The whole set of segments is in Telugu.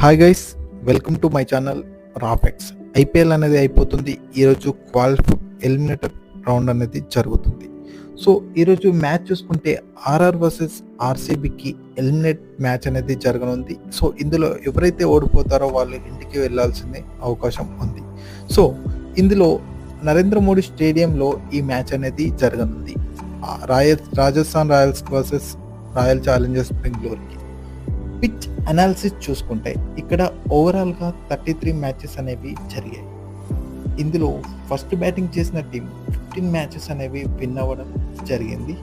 Hi guys, welcome to my channel రాఫెక్స్. ఐపీఎల్ అనేది అయిపోతుంది. ఈరోజు ఎలిమినేటర్ రౌండ్ అనేది జరుగుతుంది. సో ఈరోజు మ్యాచ్ చూసుకుంటే ఆర్ఆర్ వర్సెస్ ఆర్సీబీకి ఎలిమినేట్ మ్యాచ్ అనేది జరగనుంది. సో ఇందులో ఎవరైతే ఓడిపోతారో వాళ్ళు ఇంటికి వెళ్ళాల్సిన అవకాశం ఉంది. సో ఇందులో నరేంద్ర మోడీ స్టేడియంలో ఈ మ్యాచ్ అనేది జరగనుంది. Rajasthan Royals versus royal Challengers బెంగళూరుకి. పిచ్ అనాలిసిస్ చూసుకుంటే ఇక్కడ ఓవరాల్గా 33 మ్యాచెస్ అనేవి జరిగాయి. ఇందులో ఫస్ట్ బ్యాటింగ్ చేసిన టీం 15 మ్యాచెస్ అనేవి విన్ అవ్వడం జరిగింది.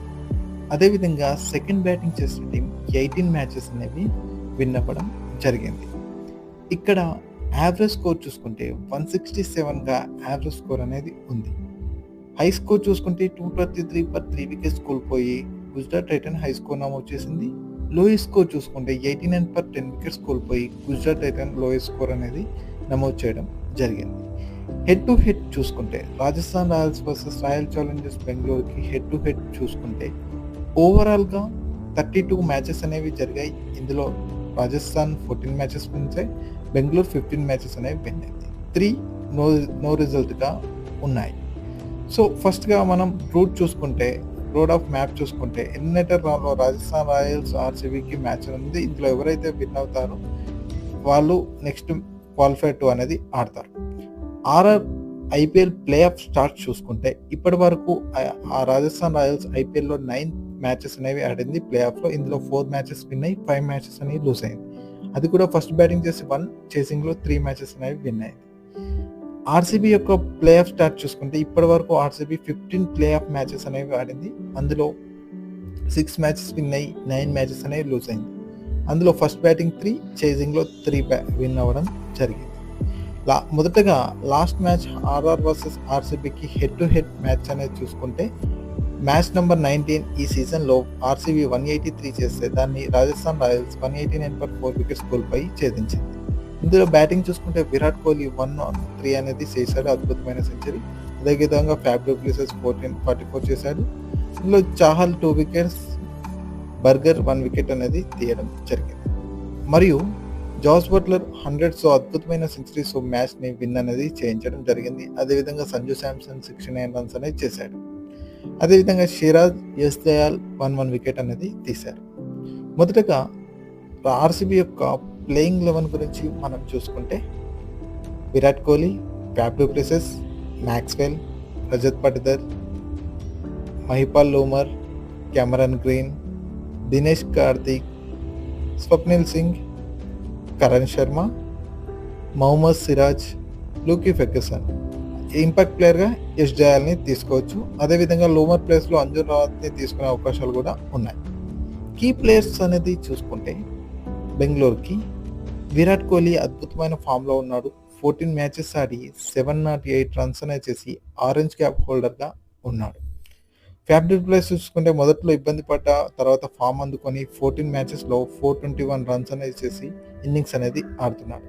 అదేవిధంగా సెకండ్ బ్యాటింగ్ చేసిన టీం 18 మ్యాచెస్ అనేవి విన్ అవ్వడం జరిగింది. ఇక్కడ యావరేజ్ స్కోర్ చూసుకుంటే 167గా యావరేజ్ స్కోర్ అనేది ఉంది. హై స్కోర్ చూసుకుంటే 233 per 3 వికెట్స్ కోల్పోయి గుజరాత్ టైటన్ హై స్కోర్ నమోదు చేసింది. లోయెస్ట్ స్కోర్ చూసుకుంటే 89 per 10 వికెట్స్ కోల్పోయి గుజరాత్ టైటన్ లోయెస్ట్ స్కోర్ అనేది నమోదు చేయడం జరిగింది. హెడ్ టు హెడ్ చూసుకుంటే Rajasthan Royals versus royal Challengers బెంగళూరుకి హెడ్ టు హెడ్ చూసుకుంటే ఓవరాల్గా 32 మ్యాచెస్ అనేవి జరిగాయి. ఇందులో రాజస్థాన్ 14 మ్యాచెస్ విన్ అయ్యాయి, బెంగళూరు 15 మ్యాచెస్ అనేవి విన్ అయింది. 3 నో రిజల్ట్గా ఉన్నాయి. సో ఫస్ట్గా మనం రోడ్ ఆఫ్ మ్యాప్ చూసుకుంటే ఎలిమినేటర్ రౌండ్లో రాజస్థాన్ రాయల్స్ ఆర్సీబీకి మ్యాచ్ ఉంది. ఇందులో ఎవరైతే విన్ అవుతారో వాళ్ళు నెక్స్ట్ క్వాలిఫైర్ 2 అనేది ఆడతారు. RR IPL playoff start చూసుకుంటే ఇప్పటి వరకు ఆ రాజస్థాన్ రాయల్స్ ఐపీఎల్లో 9 మ్యాచెస్ అనేవి ఆడింది ప్లే ఆఫ్లో. ఇందులో 4 మ్యాచెస్ విన్ అయ్యి 5 మ్యాచెస్ అనేవి లూజ్ అయింది. అది కూడా ఫస్ట్ బ్యాటింగ్ చేసి 1 చేసింగ్లో 3 మ్యాచెస్ అనేవి విన్ అయింది. ఆర్సీబీ యొక్క ప్లే ఆఫ్ స్టార్ట్ చూసుకుంటే ఇప్పటి వరకు ఆర్సీబీ 15 ప్లే ఆఫ్ మ్యాచెస్ అనేవి ఆడింది. అందులో 6 మ్యాచెస్ విన్ అయ్యి 9 మ్యాచెస్ అనేవి లూజ్ అయింది. అందులో ఫస్ట్ బ్యాటింగ్ 3, చేసింగ్లో 3 విన్ అవ్వడం జరిగింది. మొదటగా లాస్ట్ మ్యాచ్ ఆర్ఆర్ వర్సెస్ ఆర్సీబీకి హెడ్ టు హెడ్ మ్యాచ్ అనేది చూసుకుంటే మ్యాచ్ నెంబర్ 19 ఈ సీజన్లో ఆర్సీబీ 183 చేస్తే దాన్ని రాజస్థాన్ రాయల్స్ 189 per 4 వికెట్స్ కోల్పోయి ఛేదించింది. ఇందులో బ్యాటింగ్ చూసుకుంటే విరాట్ కోహ్లీ 103 అనేది చేశాడు, అద్భుతమైన సెంచరీ. అదేవిధంగా ఫ్యాబ్ డు ప్లెసిస్ 44 చేశాడు. ఇందులో చాహల్ 2 వికెట్స్, బర్గర్ 1 వికెట్ అనేది తీయడం జరిగింది. మరియు జాస్ బట్లర్ 100 అద్భుతమైన సెంచరీస్ మ్యాచ్ని విన్ అనేది చేయించడం జరిగింది. అదేవిధంగా సంజు శాంసన్ 69 రన్స్ అనేది చేశాడు. అదేవిధంగా సిరాజ్, యశ్ దయాల్ 1 వికెట్ అనేది తీశారు. మొదటగా ఆర్సీబీ యొక్క ప్లేయింగ్ 11 గురించి మనం చూసుకుంటే Virat Kohli, Faf du Plessis, Maxwell, Rajat Patidar, Mahipal Lomror, Cameron Green, Dinesh Karthik, Swapnil Singh, Karan Sharma, Mohammed Siraj, Lockie Ferguson. Impact ప్లేయర్గా యశ్ దయాల్ని తీసుకోవచ్చు. అదేవిధంగా లోమర్ ప్లేస్లో అంజుమ్ రావత్ని తీసుకునే అవకాశాలు కూడా ఉన్నాయి. కీ ప్లేయర్స్ అనేది చూసుకుంటే బెంగళూరుకి విరాట్ కోహ్లీ అద్భుతమైన ఫామ్లో ఉన్నాడు. 14 మ్యాచెస్ ఆడి 708 రన్స్ అనేది చేసి ఆరెంజ్ క్యాప్ హోల్డర్గా ఉన్నాడు. ఫ్యాబ్ డు ప్లెసిస్ చూసుకుంటే మొదట్లో ఇబ్బంది పడ్డ తర్వాత ఫామ్ అందుకొని 14 మ్యాచెస్లో 421 రన్స్ అనేది చేసి ఇన్నింగ్స్ అనేది ఆడుతున్నాడు.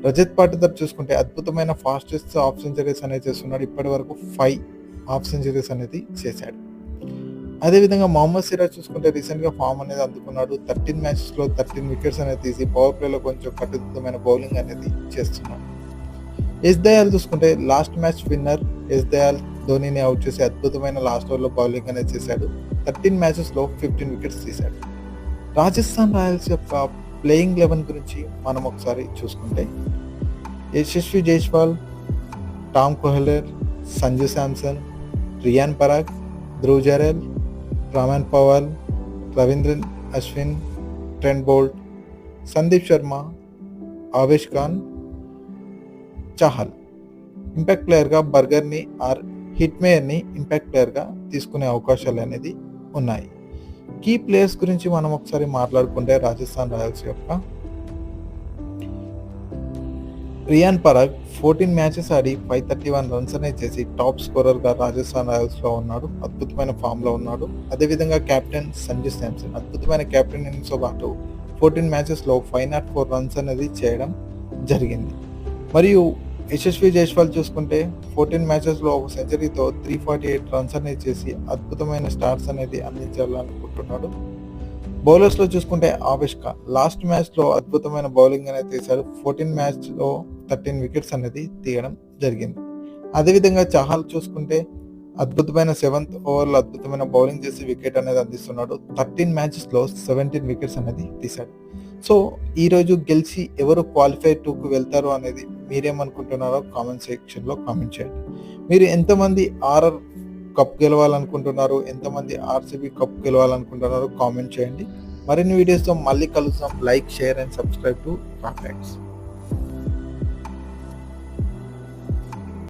రజత్ పాటిదార్ చూసుకుంటే అద్భుతమైన ఫాస్టెస్ట్ హాఫ్ సెంచరీస్ అనేది చేస్తున్నాడు. ఇప్పటి వరకు 5 హాఫ్ సెంచరీస్ అనేది చేశాడు. అదేవిధంగా మొహమ్మద్ సిరాజ్ చూసుకుంటే రీసెంట్గా ఫామ్ అనేది అందుకున్నాడు. 13 మ్యాచెస్లో 13 వికెట్స్ అనేది తీసి పవర్ ప్లేలో కొంచెం కట్టుదిట్టమైన బౌలింగ్ అనేది చేస్తున్నాడు. యశ్ దయాల్ చూసుకుంటే last match winner Yash Dayal ధోనీని అవుట్ చేసి అద్భుతమైన లాస్ట్ ఓవర్లో బౌలింగ్ అనేది చేశాడు. 13 మ్యాచెస్లో 15 వికెట్స్ తీశాడు. రాజస్థాన్ రాయల్స్ యొక్క ప్లేయింగ్ 11 గురించి మనం ఒకసారి చూసుకుంటే Yashasvi Jaiswal, Tom Kohler, Sanju Samson, Riyan Parag, Dhruv Jurel, Rovman Powell, Ravindran Ashwin, Trent Boult, Sandeep Sharma, Avesh Khan, Chahal. Impact ప్లేయర్గా బర్గర్ని హిట్ మేయర్ని ఇంపాక్ట్ ప్లేయర్గా తీసుకునే అవకాశాలు అనేది ఉన్నాయి. కీ ప్లేయర్స్ గురించి మనం ఒకసారి మాట్లాడుకుంటే రాజస్థాన్ రాయల్స్ యొక్క రియాన్ పరాగ్ 14 మ్యాచెస్ ఆడి 531 రన్స్ అనేది చేసి టాప్ స్కోరర్గా రాజస్థాన్ రాయల్స్లో ఉన్నాడు. అద్భుతమైన ఫామ్లో ఉన్నాడు. అదేవిధంగా కెప్టెన్ సంజు శాంసన్ అద్భుతమైన కెప్టెన్ ఇన్నింగ్స్తో పాటు 14 మ్యాచెస్లో 504 రన్స్ అనేది చేయడం జరిగింది. మరియు యశస్వి జైస్వాల్ చూసుకుంటే 14 మ్యాచెస్లో ఒక సెంచరీతో 348 రన్స్ అనేది చేసి అద్భుతమైన స్టార్ట్స్ అనేది అందించాలనుకుంటున్నాడు. బౌలర్స్‌లో చూసుకుంటే ఆవిష్ ఖాన్ లాస్ట్ మ్యాచ్‌లో అద్భుతమైన బౌలింగ్ అనేది తీశాడు. 14 మ్యాచ్‌లో 13 వికెట్స్ అనేది తీయడం జరిగింది. అదేవిధంగా చహల్ చూసుకుంటే అద్భుతమైన 7th ఓవర్‌లో అద్భుతమైన బౌలింగ్ చేసి వికెట్ అనేది అందిస్తున్నాడు. 13 మ్యాచెస్‌లో 17 వికెట్స్ అనేది తీశాడు. సో, ఈరోజు గెలిచి ఎవరు క్వాలిఫై 2కి వెళ్తారు అనేది మీరేమనుకుంటున్నారో కామెంట్ సెక్షన్‌లో కామెంట్ చేయండి. మీరు ఎంతమంది ఆర్ఆర్ కప్ గెలవాలనుకుంటున్నారు? ఎంతమంది ఆర్‌సీబీ కప్ గెలవాలనుకుంటున్నారో కామెంట్ చేయండి. మరిన్ని వీడియోస్‌తో మళ్ళీ కలుద్దాం. Like, share and subscribe to రాఫ్యాక్ట్స్.